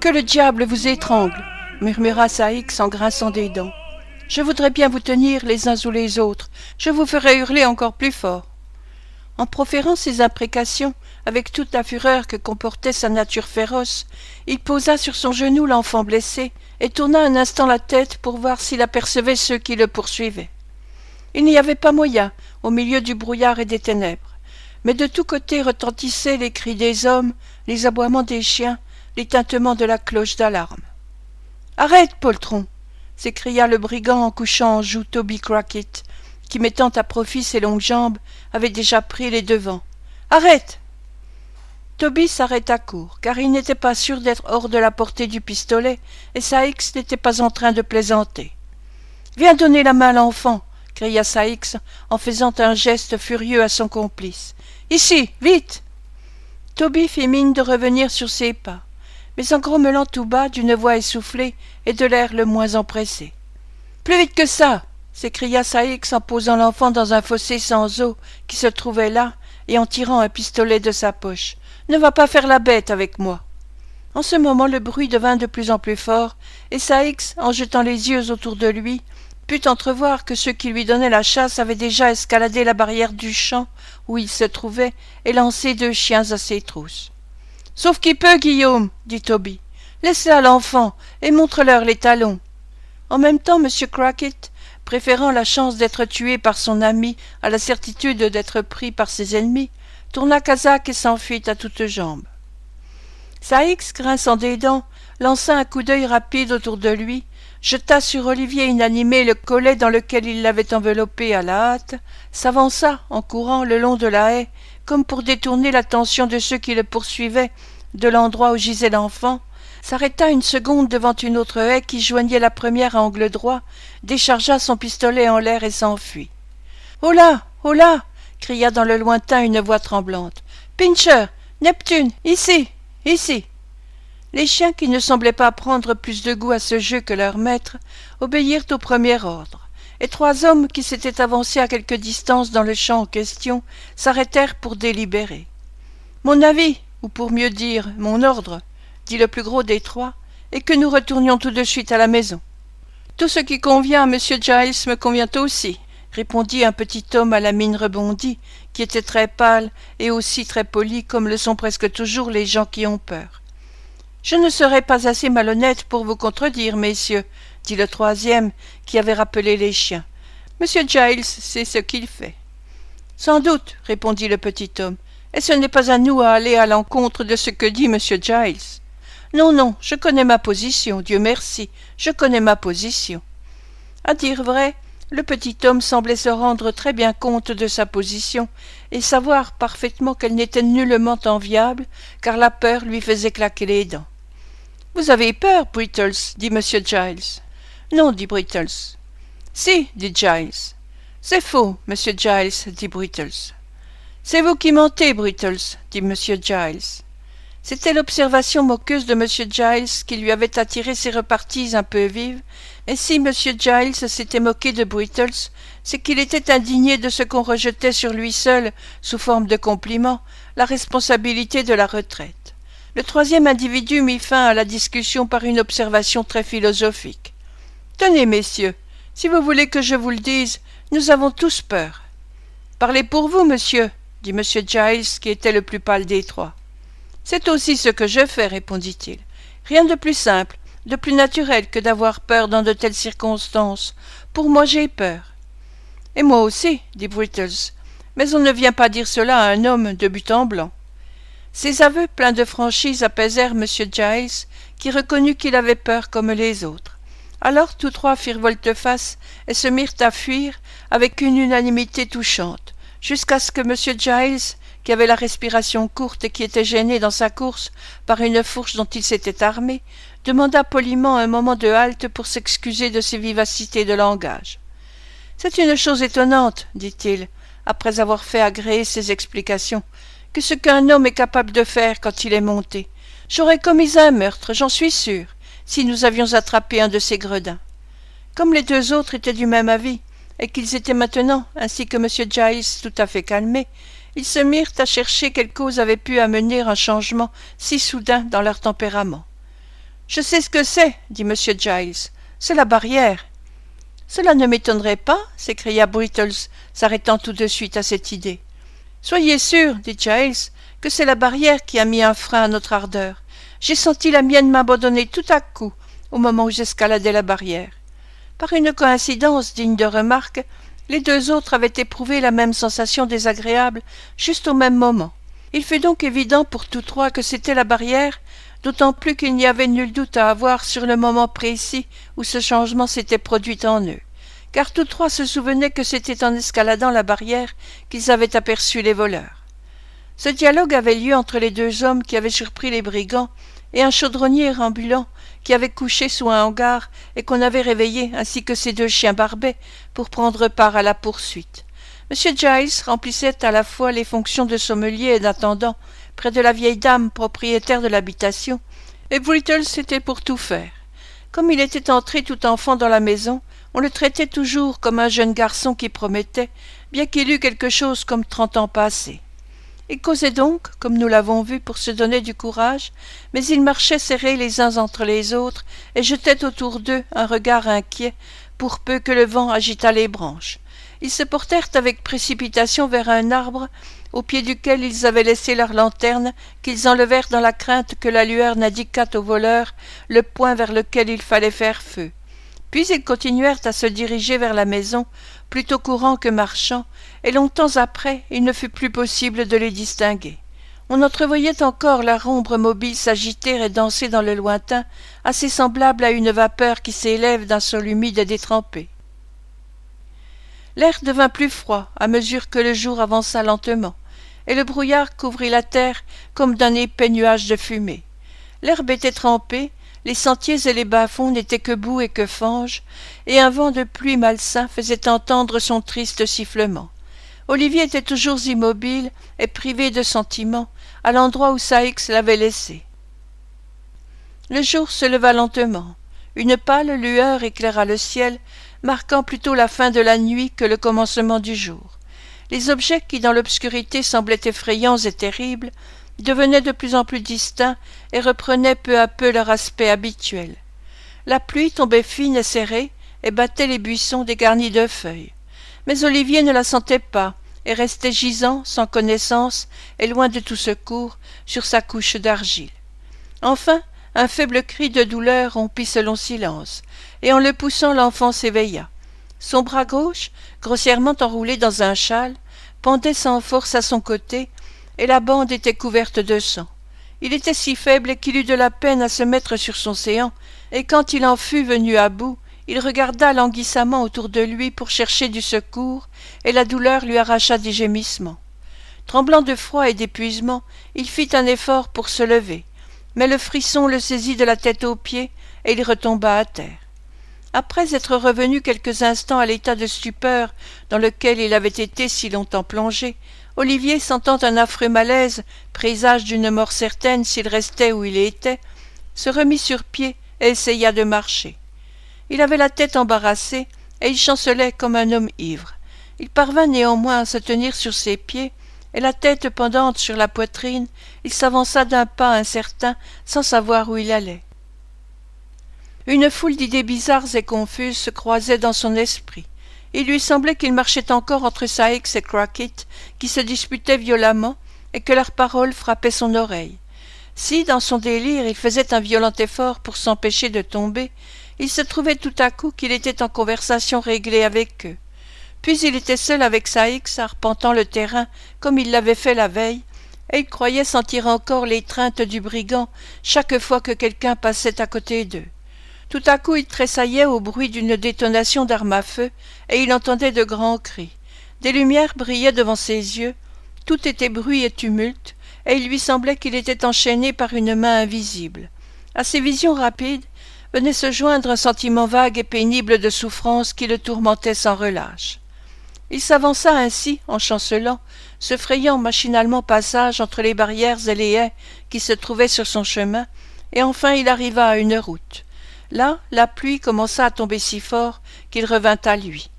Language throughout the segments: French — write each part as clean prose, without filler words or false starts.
Que le diable vous étrangle, murmura Saïx en grinçant des dents. Je voudrais bien vous tenir les uns sous les autres, je vous ferais hurler encore plus fort. En proférant ces imprécations, avec toute la fureur que comportait sa nature féroce, il posa sur son genou l'enfant blessé et tourna un instant la tête pour voir s'il apercevait ceux qui le poursuivaient. Il n'y avait pas moyen, au milieu du brouillard et des ténèbres, mais de tous côtés retentissaient les cris des hommes, les aboiements des chiens, les tintements de la cloche d'alarme. « Arrête, poltron !» s'écria le brigand en couchant en joue Toby Crackit, qui, mettant à profit ses longues jambes, avait déjà pris les devants. « Arrête !» Toby s'arrêta court, car il n'était pas sûr d'être hors de la portée du pistolet, et Saïx n'était pas en train de plaisanter. « Viens donner la main à l'enfant !» cria Saïx en faisant un geste furieux à son complice. « Ici, vite !» Toby fit mine de revenir sur ses pas, mais en grommelant tout bas d'une voix essoufflée et de l'air le moins empressé. « Plus vite que ça !» s'écria Saïx en posant l'enfant dans un fossé sans eau qui se trouvait là et en tirant un pistolet de sa poche. « Ne va pas faire la bête avec moi !» En ce moment le bruit devint de plus en plus fort, et Saïx, en jetant les yeux autour de lui, put entrevoir que ceux qui lui donnaient la chasse avaient déjà escaladé la barrière du champ où il se trouvait et lancé 2 chiens à ses trousses. « Sauf qui peut, Guillaume, dit Toby. Laisse-la l'enfant et montre-leur les talons. » En même temps, M. Crackit, préférant la chance d'être tué par son ami à la certitude d'être pris par ses ennemis, tourna casaque et s'enfuit à toutes jambes. Saïx, grinçant des dents, lança un coup d'œil rapide autour de lui, jeta sur Olivier inanimé le collet dans lequel il l'avait enveloppé à la hâte, s'avança, en courant, le long de la haie, comme pour détourner l'attention de ceux qui le poursuivaient de l'endroit où gisait l'enfant, s'arrêta une seconde devant une autre haie qui joignait la première à angle droit, déchargea son pistolet en l'air et s'enfuit. « Oh là! Oh là !» cria dans le lointain une voix tremblante. « Pincher! Neptune! Ici! Ici !» Les chiens, qui ne semblaient pas prendre plus de goût à ce jeu que leur maître, obéirent au premier ordre, et 3 hommes qui s'étaient avancés à quelque distance dans le champ en question s'arrêtèrent pour délibérer. « Mon avis, ou pour mieux dire, mon ordre, dit le plus gros des 3, est que nous retournions tout de suite à la maison. »« Tout ce qui convient à M. Giles me convient aussi, » répondit un petit homme à la mine rebondie, qui était très pâle et aussi très poli comme le sont presque toujours les gens qui ont peur. « Je ne serais pas assez malhonnête pour vous contredire, messieurs, » dit le 3e, qui avait rappelé les chiens. « Monsieur Giles sait ce qu'il fait. »« Sans doute, » répondit le petit homme, « et ce n'est pas à nous à aller à l'encontre de ce que dit monsieur Giles. Non, non, je connais ma position, Dieu merci, je connais ma position. » À dire vrai, le petit homme semblait se rendre très bien compte de sa position et savoir parfaitement qu'elle n'était nullement enviable, car la peur lui faisait claquer les dents. « Vous avez peur, Brittles, dit M. Giles. »« Non, dit Brittles. »« Si, dit Giles. »« C'est faux, M. Giles, dit Brittles. »« C'est vous qui mentez, Brittles, dit M. Giles. » C'était l'observation moqueuse de M. Giles qui lui avait attiré ces reparties un peu vives, et si M. Giles s'était moqué de Brittles, c'est qu'il était indigné de ce qu'on rejetait sur lui seul, sous forme de compliment, la responsabilité de la retraite. Le 3e individu mit fin à la discussion par une observation très philosophique. « Tenez, messieurs, si vous voulez que je vous le dise, nous avons tous peur. »« Parlez pour vous, monsieur, » dit M. Giles, qui était le plus pâle des 3. « C'est aussi ce que je fais, répondit-il. Rien de plus simple, de plus naturel que d'avoir peur dans de telles circonstances. Pour moi, j'ai peur. »« Et moi aussi, dit Brittles, mais on ne vient pas dire cela à un homme de but en blanc. » Ces aveux pleins de franchise apaisèrent M. Giles, qui reconnut qu'il avait peur comme les autres. Alors tous 3 firent volte-face et se mirent à fuir avec une unanimité touchante, jusqu'à ce que M. Giles, qui avait la respiration courte et qui était gêné dans sa course par une fourche dont il s'était armé, demanda poliment un moment de halte pour s'excuser de ses vivacités de langage. « C'est une chose étonnante, dit-il, après avoir fait agréer ses explications, que ce qu'un homme est capable de faire quand il est monté. J'aurais commis un meurtre, j'en suis sûr, si nous avions attrapé un de ces gredins. » Comme les 2 autres étaient du même avis, et qu'ils étaient maintenant, ainsi que M. Giles, tout à fait calmés, ils se mirent à chercher quelle cause avait pu amener un changement si soudain dans leur tempérament. Je sais ce que c'est, dit M. Giles. C'est la barrière. Cela ne m'étonnerait pas, s'écria Brittles, s'arrêtant tout de suite à cette idée. Soyez sûr, dit Giles, que c'est la barrière qui a mis un frein à notre ardeur. J'ai senti la mienne m'abandonner tout à coup, au moment où j'escaladais la barrière. Par une coïncidence digne de remarque, les deux autres avaient éprouvé la même sensation désagréable juste au même moment. Il fut donc évident pour tous trois que c'était la barrière, d'autant plus qu'il n'y avait nul doute à avoir sur le moment précis où ce changement s'était produit en eux, car tous trois se souvenaient que c'était en escaladant la barrière qu'ils avaient aperçu les voleurs. Ce dialogue avait lieu entre les deux hommes qui avaient surpris les brigands et un chaudronnier ambulant qui avait couché sous un hangar et qu'on avait réveillé, ainsi que ses deux chiens barbets, pour prendre part à la poursuite. M. Giles remplissait à la fois les fonctions de sommelier et d'intendant près de la vieille dame propriétaire de l'habitation, et Brittles était pour tout faire. Comme il était entré tout enfant dans la maison, on le traitait toujours comme un jeune garçon qui promettait, bien qu'il eût quelque chose comme 30 ans passés. Ils causaient donc, comme nous l'avons vu, pour se donner du courage, mais ils marchaient serrés les uns entre les autres et jetaient autour d'eux un regard inquiet, pour peu que le vent agitât les branches. Ils se portèrent avec précipitation vers un arbre, au pied duquel ils avaient laissé leur lanterne, qu'ils enlevèrent dans la crainte que la lueur n'indiquât aux voleurs le point vers lequel il fallait faire feu. Puis ils continuèrent à se diriger vers la maison, plutôt courant que marchant, et longtemps après il ne fut plus possible de les distinguer. On entrevoyait encore leur ombre mobile s'agiter et danser dans le lointain, assez semblable à une vapeur qui s'élève d'un sol humide et détrempé. L'air devint plus froid à mesure que le jour avança lentement, et le brouillard couvrit la terre comme d'un épais nuage de fumée. L'herbe était trempée, les sentiers et les bas-fonds n'étaient que boue et que fange, et un vent de pluie malsain faisait entendre son triste sifflement. Olivier était toujours immobile et privé de sentiment, à l'endroit où Saïx l'avait laissé. Le jour se leva lentement. Une pâle lueur éclaira le ciel, marquant plutôt la fin de la nuit que le commencement du jour. Les objets qui dans l'obscurité semblaient effrayants et terribles devenaient de plus en plus distincts et reprenaient peu à peu leur aspect habituel. La pluie tombait fine et serrée et battait les buissons dégarnis de feuilles. Mais Olivier ne la sentait pas et restait gisant, sans connaissance et loin de tout secours, sur sa couche d'argile. Enfin, un faible cri de douleur rompit ce long silence, et en le poussant l'enfant s'éveilla. Son bras gauche, grossièrement enroulé dans un châle, pendait sans force à son côté, et la bande était couverte de sang. Il était si faible qu'il eut de la peine à se mettre sur son séant, et quand il en fut venu à bout, il regarda languissamment autour de lui pour chercher du secours, et la douleur lui arracha des gémissements. Tremblant de froid et d'épuisement, il fit un effort pour se lever, mais le frisson le saisit de la tête aux pieds, et il retomba à terre. Après être revenu quelques instants à l'état de stupeur dans lequel il avait été si longtemps plongé, Olivier, sentant un affreux malaise, présage d'une mort certaine s'il restait où il était, se remit sur pied et essaya de marcher. Il avait la tête embarrassée, et il chancelait comme un homme ivre. Il parvint néanmoins à se tenir sur ses pieds, et la tête pendante sur la poitrine, il s'avança d'un pas incertain, sans savoir où il allait. Une foule d'idées bizarres et confuses se croisait dans son esprit. Il lui semblait qu'il marchait encore entre Saïx et Crackit, qui se disputaient violemment, et que leurs paroles frappaient son oreille. Si, dans son délire, il faisait un violent effort pour s'empêcher de tomber, il se trouvait tout à coup qu'il était en conversation réglée avec eux. Puis il était seul avec Saïx, arpentant le terrain comme il l'avait fait la veille, et il croyait sentir encore l'étreinte du brigand chaque fois que quelqu'un passait à côté d'eux. Tout à coup il tressaillait au bruit d'une détonation d'arme à feu, et il entendait de grands cris. Des lumières brillaient devant ses yeux, tout était bruit et tumulte, et il lui semblait qu'il était enchaîné par une main invisible. À ces visions rapides venait se joindre un sentiment vague et pénible de souffrance qui le tourmentait sans relâche. Il s'avança ainsi, en chancelant, se frayant machinalement passage entre les barrières et les haies qui se trouvaient sur son chemin, et enfin il arriva à une route. Là, la pluie commença à tomber si fort qu'il revint à lui.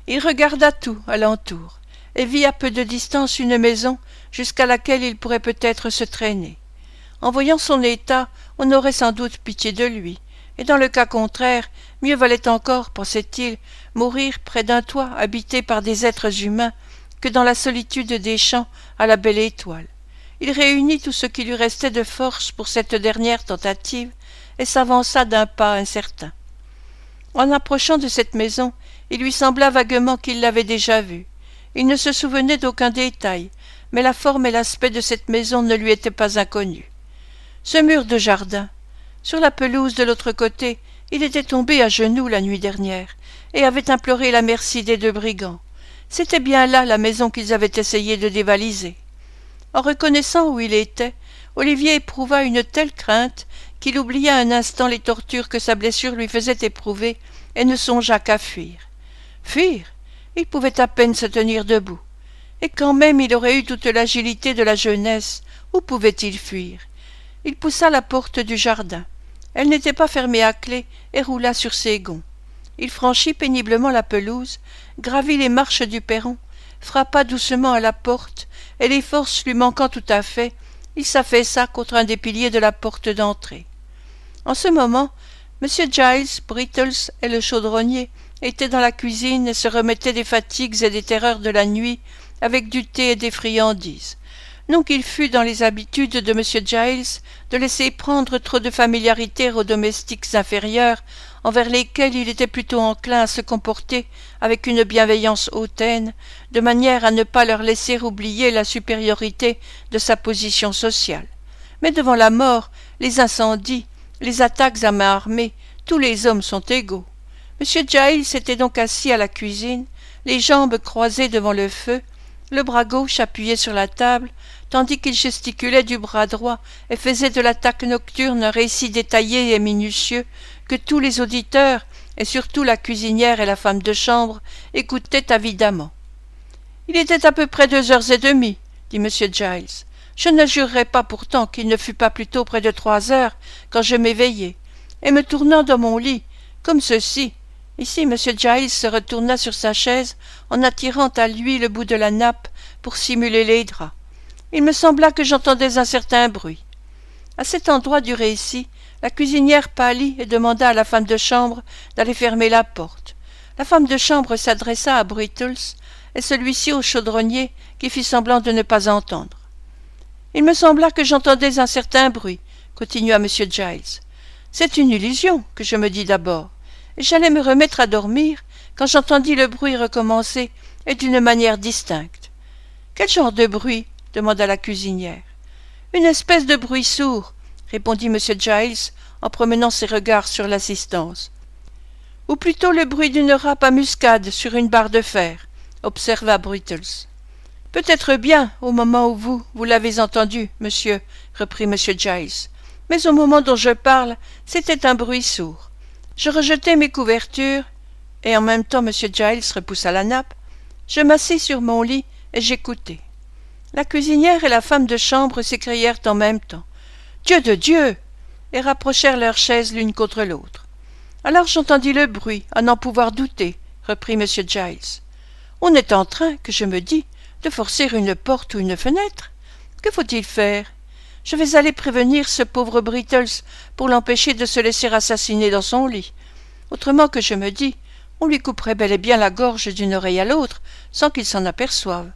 Il regarda tout alentour, et vit à peu de distance une maison jusqu'à laquelle il pourrait peut-être se traîner. En voyant son état, on aurait sans doute pitié de lui, et dans le cas contraire, mieux valait encore, pensait-il, mourir près d'un toit habité par des êtres humains que dans la solitude des champs à la belle étoile. Il réunit tout ce qui lui restait de force pour cette dernière tentative et s'avança d'un pas incertain. En approchant de cette maison, il lui sembla vaguement qu'il l'avait déjà vue. Il ne se souvenait d'aucun détail, mais la forme et l'aspect de cette maison ne lui étaient pas inconnus. Ce mur de jardin. Sur la pelouse de l'autre côté, il était tombé à genoux la nuit dernière et avait imploré la merci des deux brigands. C'était bien là la maison qu'ils avaient essayé de dévaliser. En reconnaissant où il était, Olivier éprouva une telle crainte qu'il oublia un instant les tortures que sa blessure lui faisait éprouver et ne songea qu'à fuir. Fuir? Il pouvait à peine se tenir debout. Et quand même il aurait eu toute l'agilité de la jeunesse, où pouvait-il fuir? Il poussa la porte du jardin. Elle n'était pas fermée à clé et roula sur ses gonds. Il franchit péniblement la pelouse, gravit les marches du perron, frappa doucement à la porte, et les forces lui manquant tout à fait, il s'affaissa contre un des piliers de la porte d'entrée. En ce moment, M. Giles, Brittles et le chaudronnier étaient dans la cuisine et se remettaient des fatigues et des terreurs de la nuit avec du thé et des friandises. Non qu'il fût dans les habitudes de M. Giles de laisser prendre trop de familiarité aux domestiques inférieurs, envers lesquels il était plutôt enclin à se comporter avec une bienveillance hautaine, de manière à ne pas leur laisser oublier la supériorité de sa position sociale. Mais devant la mort, les incendies, les attaques à main armée, tous les hommes sont égaux. M. Giles était donc assis à la cuisine, les jambes croisées devant le feu, le bras gauche appuyé sur la table, tandis qu'il gesticulait du bras droit et faisait de l'attaque nocturne un récit détaillé et minutieux que tous les auditeurs, et surtout la cuisinière et la femme de chambre, écoutaient avidement. « Il était à peu près 2h30, dit M. Giles. Je ne jurerais pas pourtant qu'il ne fût pas plutôt près de 3h quand je m'éveillai, et me tournant dans mon lit, comme ceci. » Ici M. Giles se retourna sur sa chaise en attirant à lui le bout de la nappe pour simuler les draps. Il me sembla que j'entendais un certain bruit. À cet endroit du récit, la cuisinière pâlit et demanda à la femme de chambre d'aller fermer la porte. La femme de chambre s'adressa à Brittles et celui-ci au chaudronnier qui fit semblant de ne pas entendre. « Il me sembla que j'entendais un certain bruit, » continua M. Giles. « C'est une illusion, que je me dis d'abord. Et j'allais me remettre à dormir quand j'entendis le bruit recommencer et d'une manière distincte. »« Quel genre de bruit ?» demanda la cuisinière. « Une espèce de bruit sourd, » répondit M. Giles en promenant ses regards sur l'assistance. « Ou plutôt le bruit d'une râpe à muscade sur une barre de fer, » observa Brittles. « Peut-être bien au moment où vous l'avez entendu, monsieur, » reprit M. Giles. « Mais au moment dont je parle, c'était un bruit sourd. Je rejetai mes couvertures, et en même temps M. Giles repoussa la nappe. Je m'assis sur mon lit et j'écoutai. La cuisinière et la femme de chambre s'écrièrent en même temps « Dieu de Dieu !» et rapprochèrent leurs chaises l'une contre l'autre. « Alors j'entendis le bruit, à n'en pouvoir douter, » reprit M. Giles. « On est en train, que je me dis, de forcer une porte ou une fenêtre. Que faut-il faire? Je vais aller prévenir ce pauvre Brittles pour l'empêcher de se laisser assassiner dans son lit. Autrement que je me dis, on lui couperait bel et bien la gorge d'une oreille à l'autre, sans qu'il s'en aperçoive. »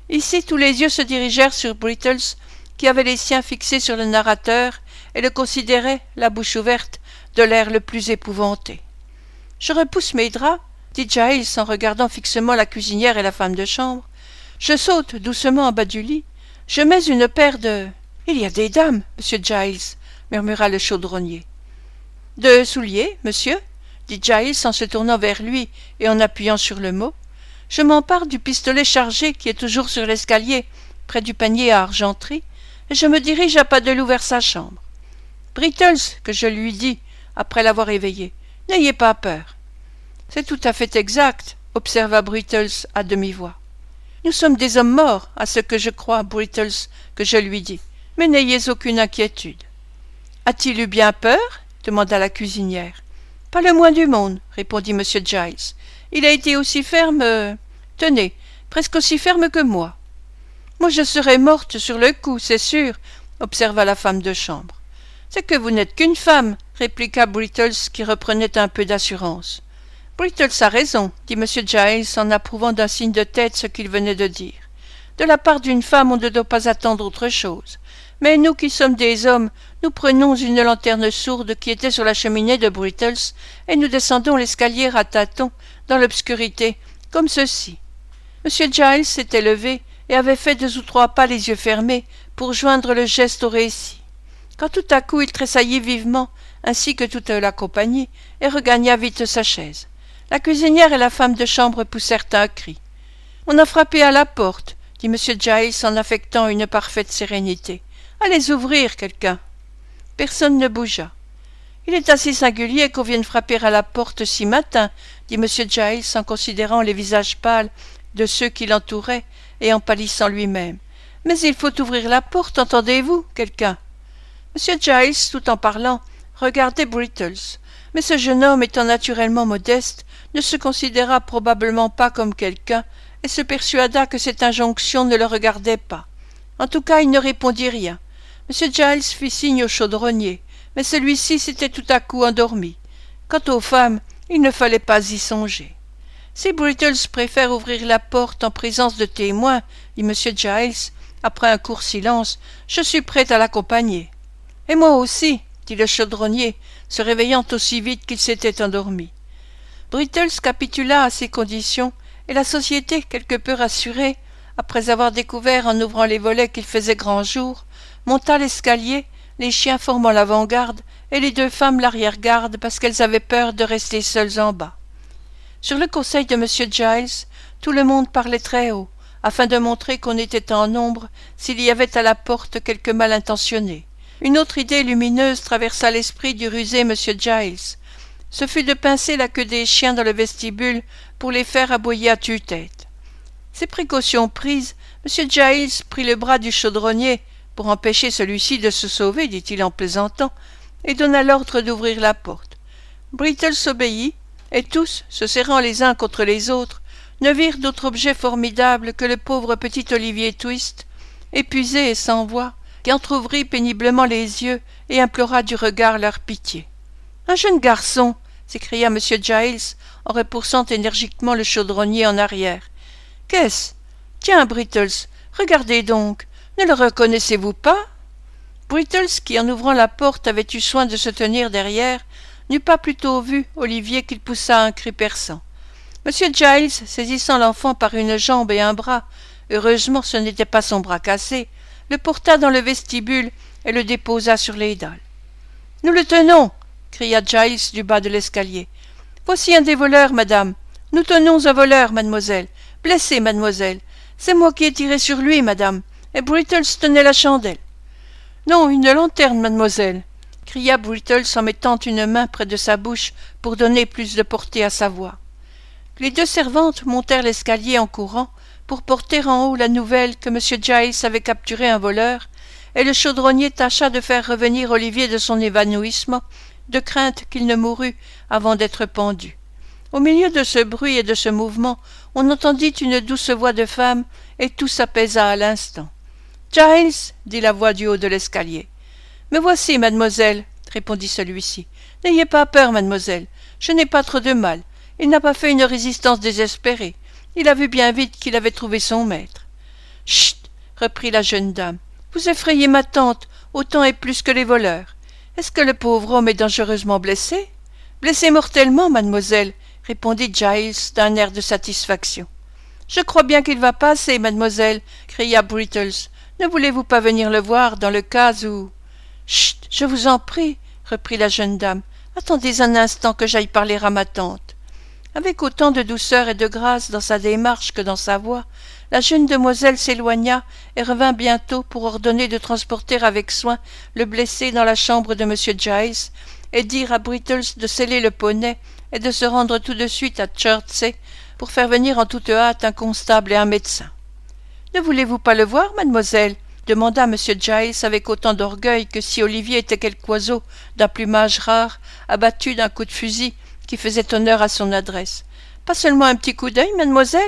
Ici tous les yeux se dirigèrent sur Brittles, qui avait les siens fixés sur le narrateur et le considérait, la bouche ouverte, de l'air le plus épouvanté. « Je repousse mes draps, » dit Giles en regardant fixement la cuisinière et la femme de chambre. « Je saute doucement en bas du lit. Je mets une paire de... »« Il y a des dames, monsieur Giles, » murmura le chaudronnier. « De souliers, monsieur ?» dit Giles en se tournant vers lui et en appuyant sur le mot. « Je m'empare du pistolet chargé qui est toujours sur l'escalier, près du panier à argenterie, et je me dirige à pas de loup vers sa chambre. Brittles, que je lui dis, après l'avoir éveillé, n'ayez pas peur. »« C'est tout à fait exact, » observa Brittles à demi-voix. « Nous sommes des hommes morts, à ce que je crois, Brittles, que je lui dis, mais n'ayez aucune inquiétude. »« A-t-il eu bien peur ?» demanda la cuisinière. « Pas le moins du monde, » répondit M. Giles. « Il a été aussi ferme, tenez, presque aussi ferme que moi. Moi je serais morte sur le coup, c'est sûr, observa la femme de chambre. C'est que vous n'êtes qu'une femme, répliqua Brittles qui reprenait un peu d'assurance. Brittles a raison, dit M. Giles en approuvant d'un signe de tête ce qu'il venait de dire. De la part d'une femme, on ne doit pas attendre autre chose. Mais nous qui sommes des hommes, nous prenons une lanterne sourde qui était sur la cheminée de Brittles et nous descendons l'escalier à tâtons dans l'obscurité, comme ceci. M. Giles s'était levé et avait fait 2 ou 3 pas les yeux fermés pour joindre le geste au récit. Quand tout à coup il tressaillit vivement, ainsi que toute la compagnie, et regagna vite sa chaise. La cuisinière et la femme de chambre poussèrent un cri. « On a frappé à la porte » dit M. Giles en affectant une parfaite sérénité. « Allez ouvrir, quelqu'un » Personne ne bougea. « Il est assez singulier qu'on vienne frapper à la porte si matin » dit M. Giles en considérant les visages pâles de ceux qui l'entouraient et en pâlissant lui-même. « Mais il faut ouvrir la porte, entendez-vous, quelqu'un » M. Giles, tout en parlant, regardait Brittles, mais ce jeune homme étant naturellement modeste, ne se considéra probablement pas comme quelqu'un et se persuada que cette injonction ne le regardait pas. En tout cas, il ne répondit rien. M. Giles fit signe au chaudronnier, mais celui-ci s'était tout à coup endormi. Quant aux femmes, il ne fallait pas y songer. « Si Brittles préfère ouvrir la porte en présence de témoins, dit M. Giles, après un court silence, je suis prêt à l'accompagner. » « Et moi aussi, » dit le chaudronnier, se réveillant aussi vite qu'il s'était endormi. Brittles capitula à ces conditions, et la société, quelque peu rassurée, après avoir découvert en ouvrant les volets qu'il faisait grand jour, monta l'escalier, les chiens formant l'avant-garde et les 2 femmes l'arrière-garde parce qu'elles avaient peur de rester seules en bas. Sur le conseil de M. Giles, tout le monde parlait très haut, afin de montrer qu'on était en nombre s'il y avait à la porte quelque mal intentionné. Une autre idée lumineuse traversa l'esprit du rusé M. Giles. Ce fut de pincer la queue des chiens dans le vestibule pour les faire aboyer à tue-tête. Ces précautions prises, M. Giles prit le bras du chaudronnier pour empêcher celui-ci de se sauver, dit-il en plaisantant, et donna l'ordre d'ouvrir la porte. Brittles obéit, et tous, se serrant les uns contre les autres, ne virent d'autre objet formidable que le pauvre petit Olivier Twist, épuisé et sans voix, qui entr'ouvrit péniblement les yeux et implora du regard leur pitié. « Un jeune garçon !» s'écria M. Giles en repoussant énergiquement le chaudronnier en arrière. « Qu'est-ce ? Tiens, Brittles, regardez donc, ne le reconnaissez-vous pas ?» Brittles, qui en ouvrant la porte avait eu soin de se tenir derrière, n'eut pas plutôt vu Olivier qu'il poussa un cri perçant. M. Giles, saisissant l'enfant par une jambe et un bras, heureusement ce n'était pas son bras cassé, le porta dans le vestibule et le déposa sur les dalles. « Nous le tenons !» cria Giles du bas de l'escalier. « Voici un des voleurs, madame. Nous tenons un voleur, mademoiselle. Blessé, mademoiselle. C'est moi qui ai tiré sur lui, madame. Et Brittles tenait la chandelle. »« Non, une lanterne, mademoiselle !» cria Brittles en mettant une main près de sa bouche pour donner plus de portée à sa voix. Les 2 servantes montèrent l'escalier en courant pour porter en haut la nouvelle que M. Giles avait capturé un voleur, et le chaudronnier tâcha de faire revenir Olivier de son évanouissement, de crainte qu'il ne mourût avant d'être pendu. Au milieu de ce bruit et de ce mouvement, on entendit une douce voix de femme, et tout s'apaisa à l'instant. « Giles !» dit la voix du haut de l'escalier. « Me voici, mademoiselle !» répondit celui-ci. « N'ayez pas peur, mademoiselle, je n'ai pas trop de mal. Il n'a pas fait une résistance désespérée. Il a vu bien vite qu'il avait trouvé son maître. »« Chut !» reprit la jeune dame. « Vous effrayez ma tante, autant et plus que les voleurs. Est-ce que le pauvre homme est dangereusement blessé ?»« Blessé mortellement, mademoiselle, » répondit Giles d'un air de satisfaction. « Je crois bien qu'il va passer, mademoiselle, » cria Brittles. « Ne voulez-vous pas venir le voir dans le cas où… »« Chut, je vous en prie, » reprit la jeune dame. « Attendez un instant que j'aille parler à ma tante. » Avec autant de douceur et de grâce dans sa démarche que dans sa voix, la jeune demoiselle s'éloigna et revint bientôt pour ordonner de transporter avec soin le blessé dans la chambre de M. Giles et dire à Brittles de sceller le poney et de se rendre tout de suite à Chertsey pour faire venir en toute hâte un constable et un médecin. « Ne voulez-vous pas le voir, mademoiselle ?» demanda M. Giles avec autant d'orgueil que si Olivier était quelque oiseau d'un plumage rare, abattu d'un coup de fusil qui faisait honneur à son adresse. « Pas seulement un petit coup d'œil, mademoiselle ?»«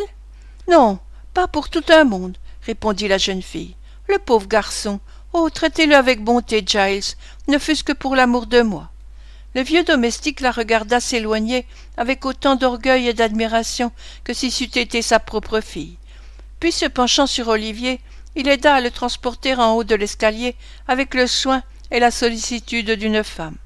Non, pas pour tout un monde, » répondit la jeune fille. « Le pauvre garçon, Oh, traitez-le avec bonté, Giles, ne fût-ce que pour l'amour de moi. Le vieux domestique la regarda s'éloigner avec autant d'orgueil et d'admiration que si c'eût été sa propre fille. Puis, se penchant sur Olivier, il aida à le transporter en haut de l'escalier avec le soin et la sollicitude d'une femme.